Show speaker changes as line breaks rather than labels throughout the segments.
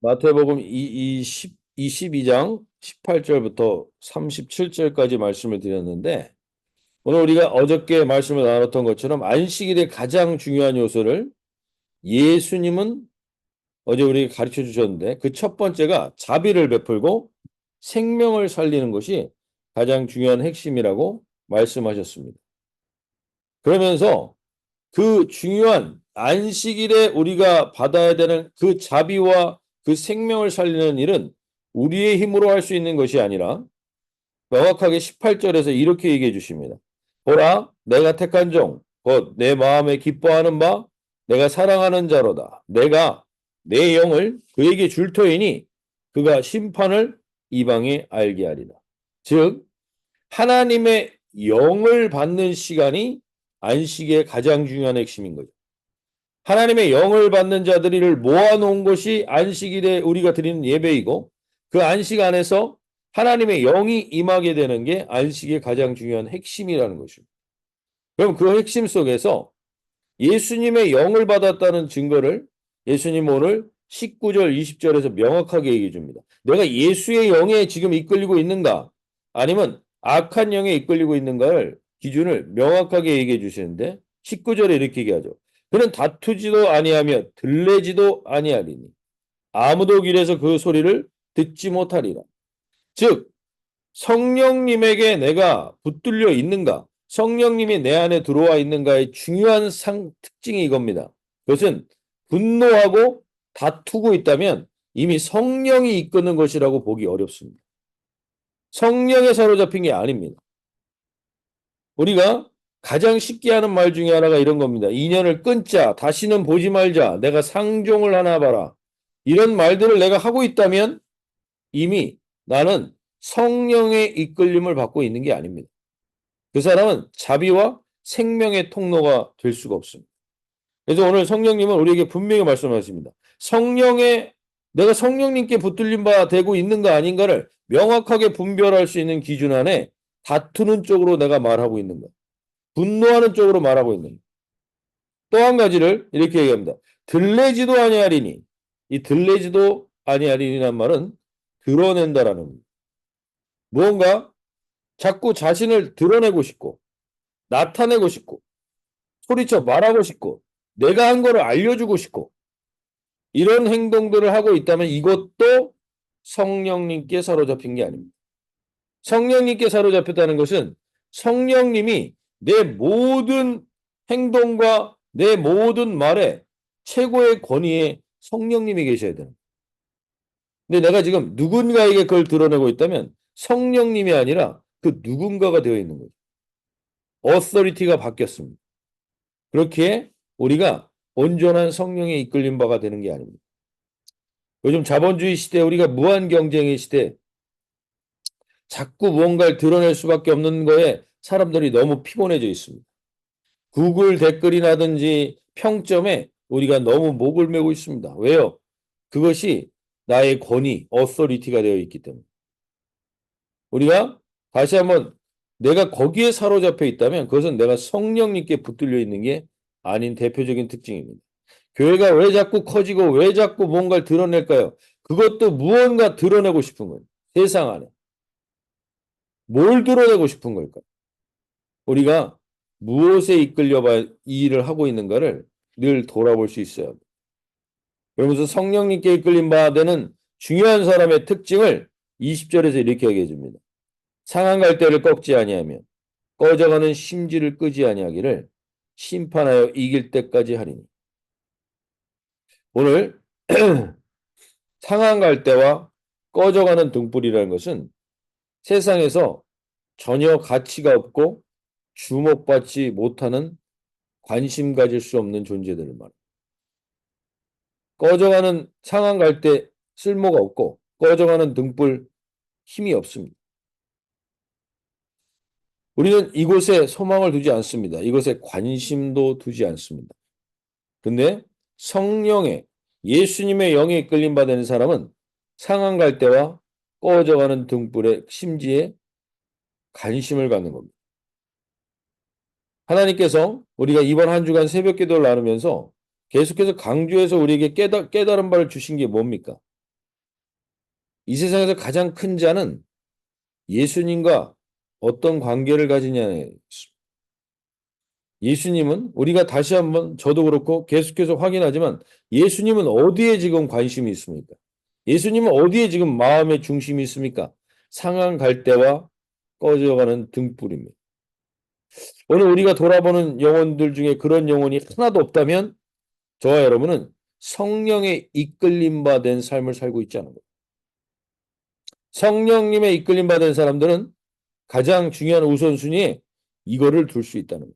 마태복음 22장 18절부터 37절까지 말씀을 드렸는데 오늘 우리가 어저께 말씀을 나눴던 것처럼 안식일의 가장 중요한 요소를 예수님은 어제 우리에게 가르쳐 주셨는데 그 첫 번째가 자비를 베풀고 생명을 살리는 것이 가장 중요한 핵심이라고 말씀하셨습니다. 그러면서 그 중요한 안식일에 우리가 받아야 되는 그 자비와 그 생명을 살리는 일은 우리의 힘으로 할 수 있는 것이 아니라 명확하게 18절에서 이렇게 얘기해 주십니다. 보라, 내가 택한 종, 곧 내 마음에 기뻐하는 바, 내가 사랑하는 자로다. 내가 내 영을 그에게 줄 터이니 그가 심판을 이방에 알게 하리라. 즉, 하나님의 영을 받는 시간이 안식의 가장 중요한 핵심인 거죠. 하나님의 영을 받는 자들을 모아놓은 것이 안식일에 우리가 드리는 예배이고 그 안식 안에서 하나님의 영이 임하게 되는 게 안식의 가장 중요한 핵심이라는 것입니다. 그럼 그 핵심 속에서 예수님의 영을 받았다는 증거를 예수님 오늘 19절, 20절에서 명확하게 얘기해 줍니다. 내가 예수의 영에 지금 이끌리고 있는가? 아니면 악한 영에 이끌리고 있는가를 기준을 명확하게 얘기해 주시는데 19절에 이렇게 얘기하죠. 그는 다투지도 아니하며 들레지도 아니하리니 아무도 길에서 그 소리를 듣지 못하리라. 즉 성령님에게 내가 붙들려 있는가? 성령님이 내 안에 들어와 있는가의 중요한 특징이 이겁니다. 그것은 분노하고 다투고 있다면 이미 성령이 이끄는 것이라고 보기 어렵습니다. 성령에 사로잡힌 게 아닙니다. 우리가 가장 쉽게 하는 말 중에 하나가 이런 겁니다. 인연을 끊자, 다시는 보지 말자, 내가 상종을 하나 봐라. 이런 말들을 내가 하고 있다면 이미 나는 성령의 이끌림을 받고 있는 게 아닙니다. 그 사람은 자비와 생명의 통로가 될 수가 없습니다. 그래서 오늘 성령님은 우리에게 분명히 말씀하십니다. 내가 성령님께 붙들린 바 되고 있는가 아닌가를 명확하게 분별할 수 있는 기준 안에 다투는 쪽으로 내가 말하고 있는가, 분노하는 쪽으로 말하고 있는가. 또 한 가지를 이렇게 얘기합니다. 들레지도 아니하리니, 이 들레지도 아니하리니란 말은 드러낸다라는 겁니다. 무언가 자꾸 자신을 드러내고 싶고 나타내고 싶고 소리쳐 말하고 싶고 내가 한 거를 알려주고 싶고 이런 행동들을 하고 있다면 이것도 성령님께 사로잡힌 게 아닙니다. 성령님께 사로잡혔다는 것은 성령님이 내 모든 행동과 내 모든 말에 최고의 권위에 성령님이 계셔야 되는. 근데 내가 지금 누군가에게 그걸 드러내고 있다면 성령님이 아니라 그 누군가가 되어 있는 거죠. 어서리티가 바뀌었습니다. 그렇게 우리가 온전한 성령에 이끌린 바가 되는 게 아닙니다. 요즘 자본주의 시대, 우리가 무한 경쟁의 시대, 자꾸 무언가를 드러낼 수밖에 없는 거에 사람들이 너무 피곤해져 있습니다. 구글 댓글이라든지 평점에 우리가 너무 목을 메고 있습니다. 왜요? 그것이 나의 권위, 어서리티가 되어 있기 때문에. 우리가 다시 한번 내가 거기에 사로잡혀 있다면 그것은 내가 성령님께 붙들려 있는 게 아닌 대표적인 특징입니다. 교회가 왜 자꾸 커지고 왜 자꾸 뭔가를 드러낼까요? 그것도 무언가 드러내고 싶은 거예요. 세상 안에. 뭘 드러내고 싶은 걸까요? 우리가 무엇에 이끌려 이 일을 하고 있는가를 늘 돌아볼 수 있어요. 그러면서 성령님께 이끌린 바 되는 중요한 사람의 특징을 20절에서 이렇게 얘기해 줍니다. 상한 갈대를 꺾지 아니하며 꺼져가는 심지를 끄지 아니하기를 심판하여 이길 때까지 하리니. 오늘 상한 갈대와 꺼져가는 등불이라는 것은 세상에서 전혀 가치가 없고 주목받지 못하는 관심 가질 수 없는 존재들을 말합니다. 꺼져가는 상한 갈대 쓸모가 없고 꺼져가는 등불 힘이 없습니다. 우리는 이곳에 소망을 두지 않습니다. 이곳에 관심도 두지 않습니다. 근데 성령의 예수님의 영에 이끌림 받는 사람은 상한 갈대와 꺼져가는 등불의 심지에 관심을 갖는 겁니다. 하나님께서 우리가 이번 한 주간 새벽 기도를 나누면서 계속해서 강조해서 우리에게 깨달은 바를 주신 게 뭡니까? 이 세상에서 가장 큰 자는 예수님과 어떤 관계를 가지냐에 예수님은 우리가 다시 한번 저도 그렇고 계속해서 확인하지만 예수님은 어디에 지금 관심이 있습니까? 예수님은 어디에 지금 마음의 중심이 있습니까? 상한 갈대와 꺼져가는 등불입니다. 오늘 우리가 돌아보는 영혼들 중에 그런 영혼이 하나도 없다면 저와 여러분은 성령의 이끌림 받은 삶을 살고 있지 않은 거예요. 성령님의 이끌림 받은 사람들은 가장 중요한 우선순위에 이거를 둘 수 있다는 거예요.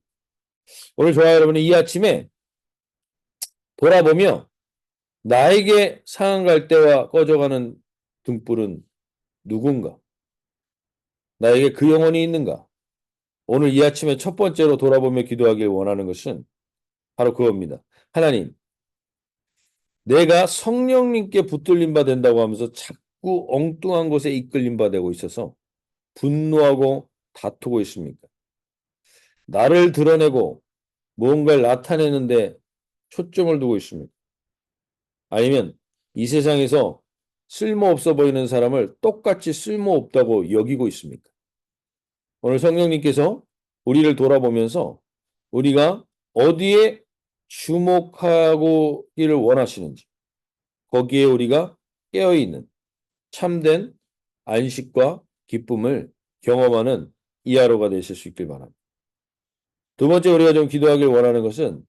오늘 저와 여러분이 이 아침에 돌아보며 나에게 상한 갈대와 꺼져가는 등불은 누군가? 나에게 그 영혼이 있는가? 오늘 이 아침에 첫 번째로 돌아보며 기도하길 원하는 것은 바로 그겁니다. 하나님, 내가 성령님께 붙들림 바 된다고 하면서 자꾸 엉뚱한 곳에 이끌림 바 되고 있어서 분노하고 다투고 있습니까? 나를 드러내고 무언가를 나타내는데 초점을 두고 있습니다. 아니면 이 세상에서 쓸모없어 보이는 사람을 똑같이 쓸모없다고 여기고 있습니까? 오늘 성령님께서 우리를 돌아보면서 우리가 어디에 주목하기를 원하시는지 거기에 우리가 깨어있는 참된 안식과 기쁨을 경험하는 이 하루가 되실 수 있길 바랍니다. 두 번째 우리가 좀 기도하길 원하는 것은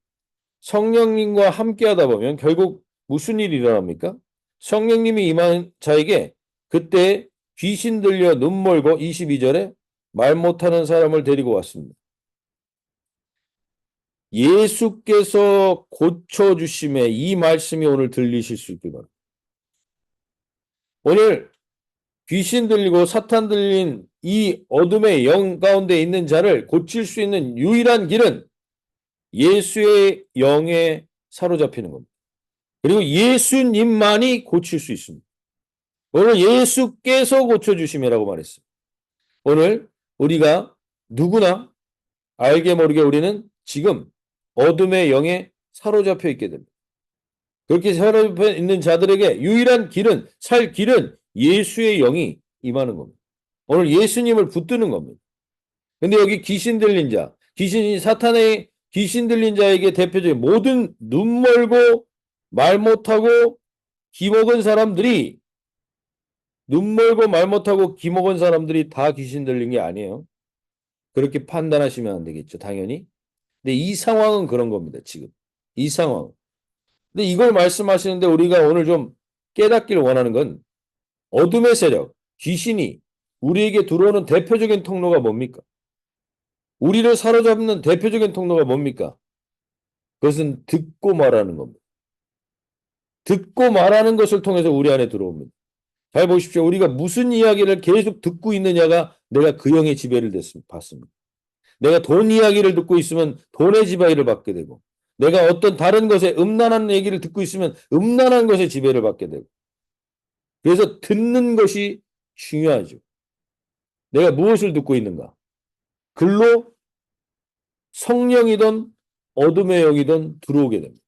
성령님과 함께하다 보면 결국 무슨 일이 일어납니까? 성령님이 임한 자에게 그때 귀신 들려 눈 멀고 22절에 말 못하는 사람을 데리고 왔습니다. 예수께서 고쳐주심에 이 말씀이 오늘 들리실 수 있길 바랍니다. 오늘 귀신 들리고 사탄 들린 이 어둠의 영 가운데 있는 자를 고칠 수 있는 유일한 길은 예수의 영에 사로잡히는 겁니다. 그리고 예수님만이 고칠 수 있습니다. 오늘 예수께서 고쳐주심이라고 말했어요. 오늘 우리가 누구나 알게 모르게 우리는 지금 어둠의 영에 사로잡혀 있게 됩니다. 그렇게 사로잡혀 있는 자들에게 유일한 길은, 살 길은 예수의 영이 임하는 겁니다. 오늘 예수님을 붙드는 겁니다. 근데 여기 귀신 들린 자, 사탄의 귀신 들린 자에게 대표적인 모든 눈 멀고 말 못하고 기먹은 사람들이 눈 멀고 말 못하고 기먹은 사람들이 다 귀신 들린 게 아니에요. 그렇게 판단하시면 안 되겠죠, 당연히. 근데 이 상황은 그런 겁니다, 지금. 이 상황. 근데 이걸 말씀하시는데 우리가 오늘 좀 깨닫기를 원하는 건 어둠의 세력, 귀신이 우리에게 들어오는 대표적인 통로가 뭡니까? 우리를 사로잡는 대표적인 통로가 뭡니까? 그것은 듣고 말하는 겁니다. 듣고 말하는 것을 통해서 우리 안에 들어옵니다. 잘 보십시오. 우리가 무슨 이야기를 계속 듣고 있느냐가 내가 그 영의 지배를 받습니다. 내가 돈 이야기를 듣고 있으면 돈의 지배를 받게 되고 내가 어떤 다른 것에 음란한 얘기를 듣고 있으면 음란한 것에 지배를 받게 되고 그래서 듣는 것이 중요하죠. 내가 무엇을 듣고 있는가? 글로 성령이든 어둠의 영이든 들어오게 됩니다.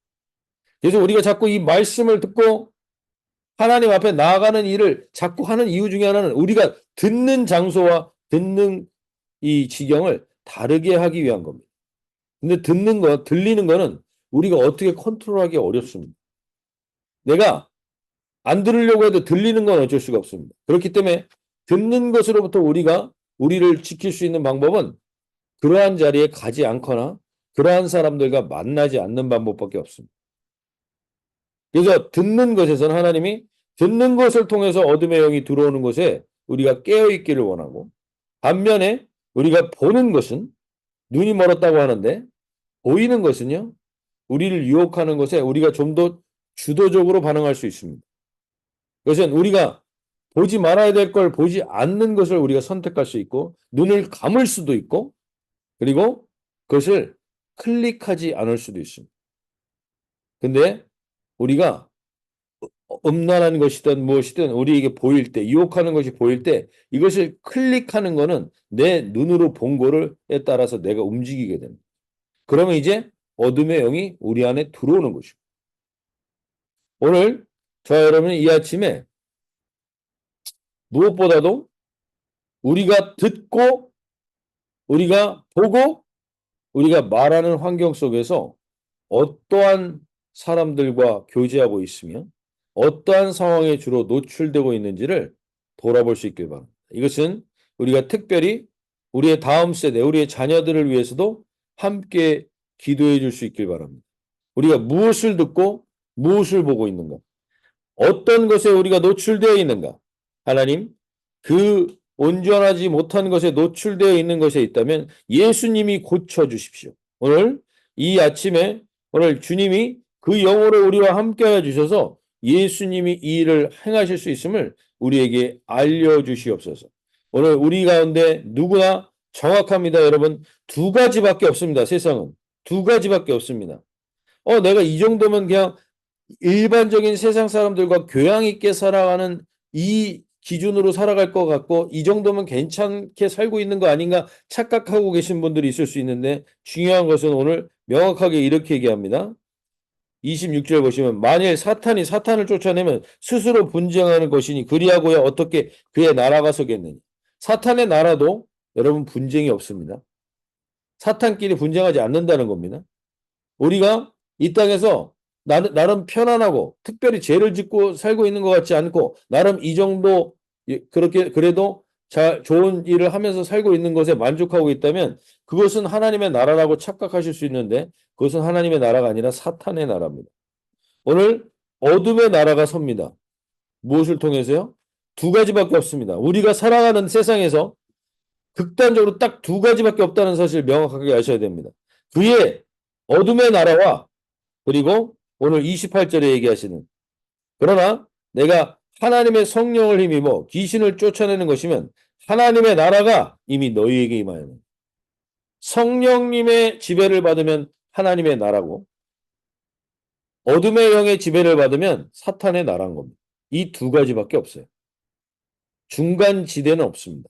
그래서 우리가 자꾸 이 말씀을 듣고 하나님 앞에 나아가는 일을 자꾸 하는 이유 중에 하나는 우리가 듣는 장소와 듣는 이 지경을 다르게 하기 위한 겁니다. 근데 들리는 거는 우리가 어떻게 컨트롤하기 어렵습니다. 내가 안 들으려고 해도 들리는 건 어쩔 수가 없습니다. 그렇기 때문에 듣는 것으로부터 우리를 지킬 수 있는 방법은 그러한 자리에 가지 않거나 그러한 사람들과 만나지 않는 방법밖에 없습니다. 그래서 듣는 것에서는 하나님이 듣는 것을 통해서 어둠의 영이 들어오는 곳에 우리가 깨어있기를 원하고 반면에 우리가 보는 것은 눈이 멀었다고 하는데 보이는 것은요. 우리를 유혹하는 것에 우리가 좀 더 주도적으로 반응할 수 있습니다. 그것은 우리가 보지 말아야 될 걸 보지 않는 것을 우리가 선택할 수 있고 눈을 감을 수도 있고 그리고 그것을 클릭하지 않을 수도 있습니다. 근데 우리가 음란한 것이든 무엇이든 우리에게 보일 때 유혹하는 것이 보일 때 이것을 클릭하는 거는 내 눈으로 본 거를에 따라서 내가 움직이게 됩니다. 그러면 이제 어둠의 영이 우리 안에 들어오는 것이고 오늘 저와 여러분은 이 아침에 무엇보다도 우리가 듣고 우리가 보고 우리가 말하는 환경 속에서 어떠한 사람들과 교제하고 있으며 어떠한 상황에 주로 노출되고 있는지를 돌아볼 수 있길 바랍니다. 이것은 우리가 특별히 우리의 다음 세대, 우리의 자녀들을 위해서도 함께 기도해 줄 수 있길 바랍니다. 우리가 무엇을 듣고 무엇을 보고 있는가? 어떤 것에 우리가 노출되어 있는가? 하나님, 그 온전하지 못한 것에 노출되어 있는 것에 있다면 예수님이 고쳐주십시오. 오늘 이 아침에 오늘 주님이 그 영으로 우리와 함께하여 주셔서 예수님이 이 일을 행하실 수 있음을 우리에게 알려주시옵소서. 오늘 우리 가운데 누구나 정확합니다. 여러분, 두 가지밖에 없습니다. 세상은. 두 가지밖에 없습니다. 내가 이 정도면 그냥 일반적인 세상 사람들과 교양 있게 살아가는 이 기준으로 살아갈 것 같고 이 정도면 괜찮게 살고 있는 거 아닌가 착각하고 계신 분들이 있을 수 있는데 중요한 것은 오늘 명확하게 이렇게 얘기합니다. 26절 보시면 만일 사탄이 사탄을 쫓아내면 스스로 분쟁하는 것이니 그리하고야 어떻게 그의 나라가 서겠느냐. 사탄의 나라도 여러분 분쟁이 없습니다. 사탄끼리 분쟁하지 않는다는 겁니다. 우리가 이 땅에서 나름 편안하고 특별히 죄를 짓고 살고 있는 것 같지 않고 나름 이 정도 그렇게 그래도 좋은 일을 하면서 살고 있는 것에 만족하고 있다면 그것은 하나님의 나라라고 착각하실 수 있는데 그것은 하나님의 나라가 아니라 사탄의 나라입니다. 오늘 어둠의 나라가 섭니다. 무엇을 통해서요? 두 가지밖에 없습니다. 우리가 살아가는 세상에서 극단적으로 딱 두 가지밖에 없다는 사실 명확하게 아셔야 됩니다. 그의 어둠의 나라와 그리고 오늘 28절에 얘기하시는 그러나 내가 하나님의 성령을 힘입어 귀신을 쫓아내는 것이면 하나님의 나라가 이미 너희에게 임하였느니라. 성령님의 지배를 받으면 하나님의 나라고 어둠의 영의 지배를 받으면 사탄의 나라인 겁니다. 이 두 가지밖에 없어요. 중간 지대는 없습니다.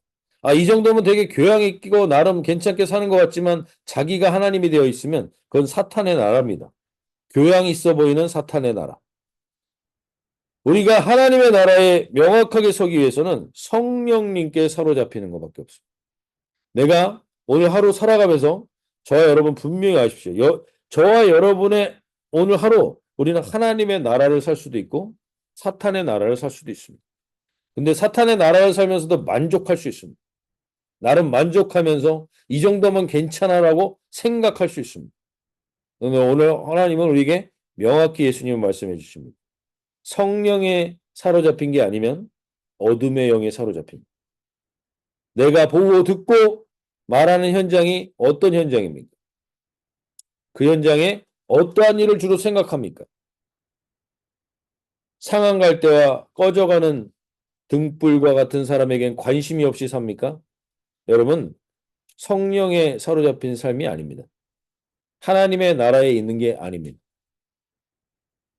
이 정도면 되게 교양 있고 나름 괜찮게 사는 것 같지만 자기가 하나님이 되어 있으면 그건 사탄의 나라입니다. 교양 있어 보이는 사탄의 나라. 우리가 하나님의 나라에 명확하게 서기 위해서는 성령님께 사로잡히는 것밖에 없습니다. 내가 오늘 하루 살아가면서 저와 여러분 분명히 아십시오. 저와 여러분의 오늘 하루 우리는 하나님의 나라를 살 수도 있고 사탄의 나라를 살 수도 있습니다. 근데 사탄의 나라를 살면서도 만족할 수 있습니다. 나름 만족하면서 이 정도면 괜찮아라고 생각할 수 있습니다. 오늘 하나님은 우리에게 명확히 예수님은 말씀해 주십니다. 성령에 사로잡힌 게 아니면 어둠의 영에 사로잡힙니다. 내가 보고 듣고 말하는 현장이 어떤 현장입니까? 그 현장에 어떠한 일을 주로 생각합니까? 상한 갈대와 꺼져가는 등불과 같은 사람에겐 관심이 없이 삽니까? 여러분, 성령에 사로잡힌 삶이 아닙니다. 하나님의 나라에 있는 게 아닙니다.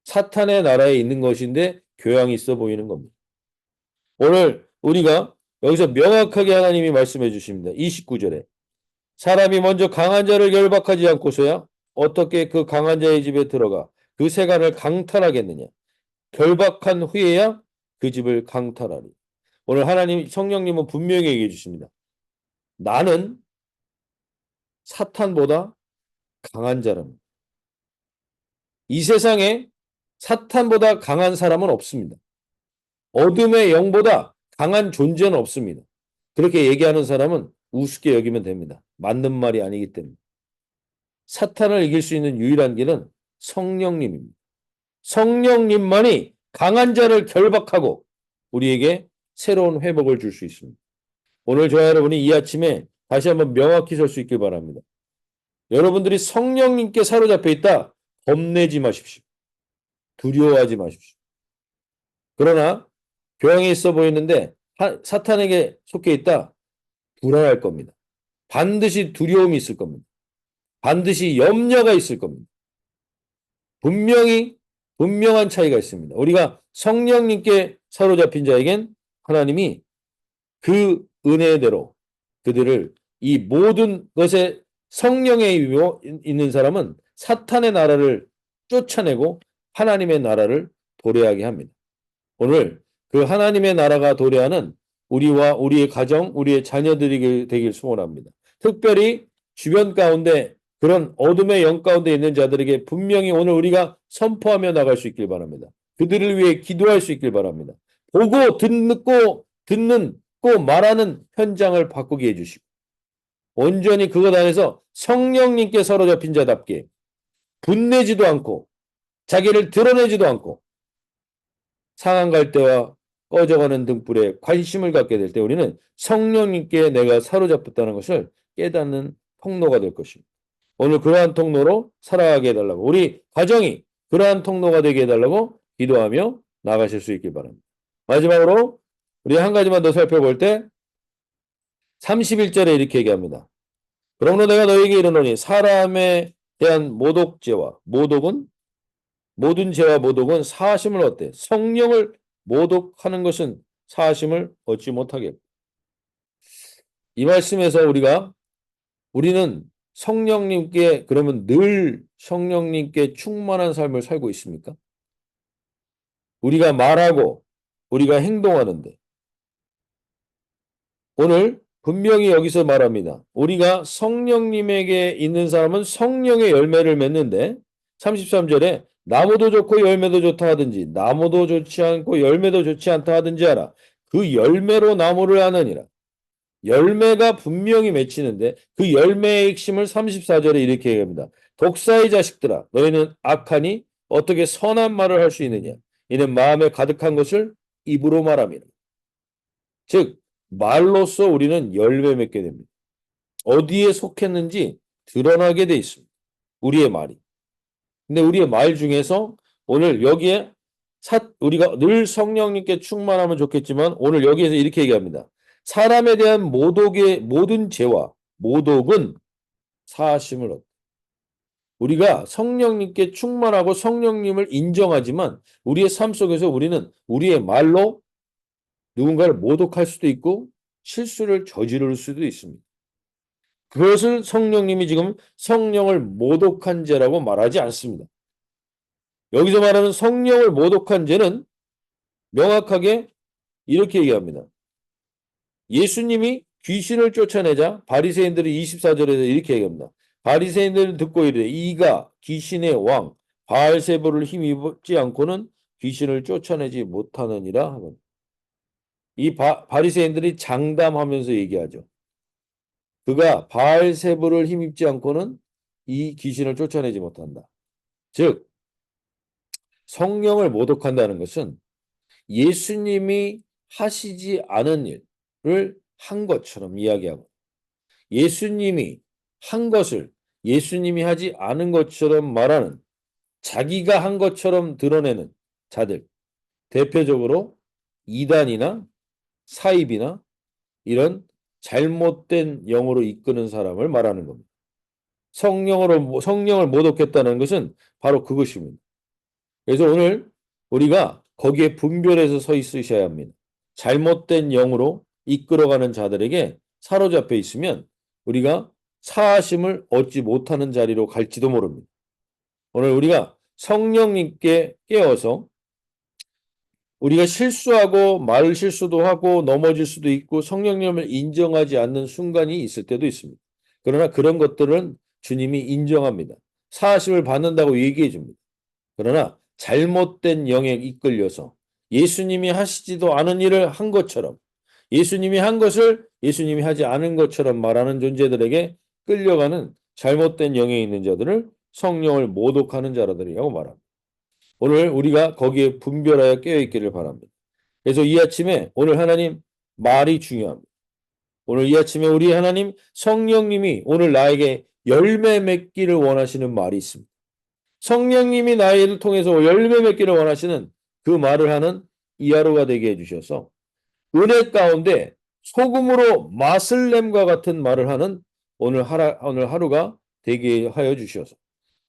사탄의 나라에 있는 것인데 교양이 있어 보이는 겁니다. 오늘 우리가 여기서 명확하게 하나님이 말씀해 주십니다. 29절에 사람이 먼저 강한 자를 결박하지 않고서야 어떻게 그 강한 자의 집에 들어가 그 세간을 강탈하겠느냐. 결박한 후에야 그 집을 강탈하리. 오늘 하나님 성령님은 분명히 얘기해 주십니다. 나는 사탄보다 강한 자랍니다. 이 세상에 사탄보다 강한 사람은 없습니다. 어둠의 영보다 강한 존재는 없습니다. 그렇게 얘기하는 사람은 우습게 여기면 됩니다. 맞는 말이 아니기 때문에. 사탄을 이길 수 있는 유일한 길은 성령님입니다. 성령님만이 강한 자를 결박하고 우리에게 새로운 회복을 줄 수 있습니다. 오늘 저와 여러분이 이 아침에 다시 한번 명확히 설 수 있길 바랍니다. 여러분들이 성령님께 사로잡혀 있다. 겁내지 마십시오. 두려워하지 마십시오. 그러나 교양이 있어 보이는데 사탄에게 속해 있다. 불안할 겁니다. 반드시 두려움이 있을 겁니다. 반드시 염려가 있을 겁니다. 분명한 차이가 있습니다. 우리가 성령님께 사로잡힌 자에겐 하나님이 그 은혜대로 그들을 이 모든 것에 성령에 있는 사람은 사탄의 나라를 쫓아내고 하나님의 나라를 도래하게 합니다. 오늘 그 하나님의 나라가 도래하는 우리와 우리의 가정, 우리의 자녀들이 되길 소원합니다. 특별히 주변 가운데 그런 어둠의 영 가운데 있는 자들에게 분명히 오늘 우리가 선포하며 나갈 수 있길 바랍니다. 그들을 위해 기도할 수 있길 바랍니다. 보고 듣는 꼭 말하는 현장을 바꾸게 해주시고 온전히 그것 안에서 성령님께 사로잡힌 자답게 분내지도 않고 자기를 드러내지도 않고 상한 갈대와 꺼져가는 등불에 관심을 갖게 될 때 우리는 성령님께 내가 사로잡혔다는 것을 깨닫는 통로가 될 것입니다. 오늘 그러한 통로로 살아가게 해달라고 우리 가정이 그러한 통로가 되게 해달라고 기도하며 나가실 수 있길 바랍니다. 마지막으로 우리 한 가지만 더 살펴볼 때 31절에 이렇게 얘기합니다. 그러므로 내가 너에게 이르노니 사람에 대한 모독죄와 모든 죄와 모독은 사하심을 얻되 성령을 모독하는 것은 사하심을 얻지 못하겠고 이 말씀에서 우리는 성령님께 그러면 늘 성령님께 충만한 삶을 살고 있습니까? 우리가 말하고 우리가 행동하는데 오늘 분명히 여기서 말합니다. 우리가 성령님에게 있는 사람은 성령의 열매를 맺는데 33절에 나무도 좋고 열매도 좋다 하든지 나무도 좋지 않고 열매도 좋지 않다 하든지 하라. 그 열매로 나무를 아느니라. 열매가 분명히 맺히는데 그 열매의 핵심을 34절에 이렇게 얘기합니다. 독사의 자식들아 너희는 악하니 어떻게 선한 말을 할 수 있느냐. 이는 마음에 가득한 것을 입으로 말함이라. 즉 말로써 우리는 열매 맺게 됩니다. 어디에 속했는지 드러나게 돼 있습니다. 우리의 말이. 근데 우리의 말 중에서 오늘 여기에 우리가 늘 성령님께 충만하면 좋겠지만 오늘 여기에서 이렇게 얘기합니다. 사람에 대한 모독의 모든 죄와 모독은 사하심을 얻다. 우리가 성령님께 충만하고 성령님을 인정하지만 우리의 삶 속에서 우리는 우리의 말로 누군가를 모독할 수도 있고 실수를 저지를 수도 있습니다. 그것을 성령님이 지금 성령을 모독한 죄라고 말하지 않습니다. 여기서 말하는 성령을 모독한 죄는 명확하게 이렇게 얘기합니다. 예수님이 귀신을 쫓아내자 바리새인들이 24절에서 이렇게 얘기합니다. 바리새인들은 듣고 이르되 이가 귀신의 왕 바알세불을 힘입지 않고는 귀신을 쫓아내지 못하느니라 하는. 이 바리새인들이 장담하면서 얘기하죠. 그가 바알세불을 힘입지 않고는 이 귀신을 쫓아내지 못한다. 즉 성령을 모독한다는 것은 예수님이 하시지 않은 일을 한 것처럼 이야기하고 예수님이 한 것을 예수님이 하지 않은 것처럼 말하는 자기가 한 것처럼 드러내는 자들 대표적으로 이단이나 사입이나 이런 잘못된 영으로 이끄는 사람을 말하는 겁니다. 성령을 모독했다는 것은 바로 그것입니다. 그래서 오늘 우리가 거기에 분별해서 서 있으셔야 합니다. 잘못된 영으로 이끌어가는 자들에게 사로잡혀 있으면 우리가 사하심을 얻지 못하는 자리로 갈지도 모릅니다. 오늘 우리가 성령님께 깨어서 우리가 실수하고 말 실수도 하고 넘어질 수도 있고 성령님을 인정하지 않는 순간이 있을 때도 있습니다. 그러나 그런 것들은 주님이 인정합니다. 사하심을 받는다고 얘기해 줍니다. 그러나 잘못된 영에 이끌려서 예수님이 하시지도 않은 일을 한 것처럼 예수님이 한 것을 예수님이 하지 않은 것처럼 말하는 존재들에게 끌려가는 잘못된 영에 있는 자들을 성령을 모독하는 자라들이라고 말합니다. 오늘 우리가 거기에 분별하여 깨어있기를 바랍니다. 그래서 이 아침에 오늘 하나님 말이 중요합니다. 오늘 이 아침에 우리 하나님 성령님이 오늘 나에게 열매 맺기를 원하시는 말이 있습니다. 성령님이 나를 통해서 열매 맺기를 원하시는 그 말을 하는 이 하루가 되게 해주셔서 은혜 가운데 소금으로 맛을 냄과 같은 말을 하는 오늘 하루가 되게 하여 주셔서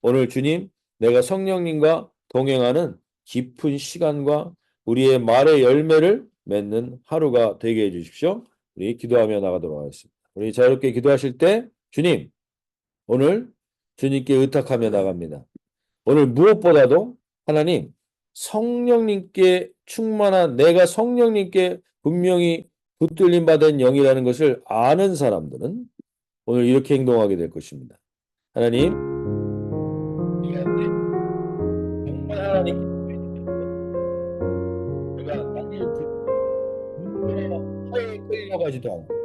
오늘 주님 내가 성령님과 동행하는 깊은 시간과 우리의 말의 열매를 맺는 하루가 되게 해주십시오. 우리 기도하며 나가도록 하겠습니다. 우리 자유롭게 기도하실 때 주님 오늘 주님께 의탁하며 나갑니다. 오늘 무엇보다도 하나님 성령님께 충만한 내가 성령님께 분명히 붙들림 받은 영이라는 것을 아는 사람들은 오늘 이렇게 행동하게 될 것입니다. 하나님, 정말 하나님께 내가 나를 눈물의 화에 끌려가지도 않고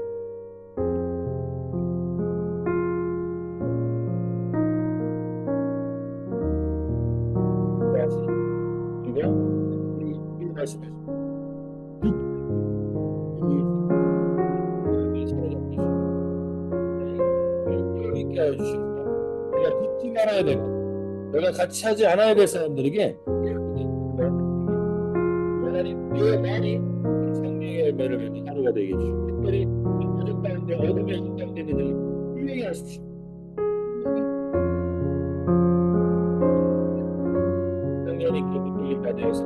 그리고 이 말씀하십니다. 여유 있게 하여 주시고 내가 붙지 말아야 되고 내가 같이 하지 않아야 될 사람들에게 하나님 내 말이 생명의 열매를 맺는 하루가 되게 해주시고 특별히 우리 가족 가운데 어둠에 한정된 이들을 분명히 하십시오. 성령님께 붙들림 받으셔서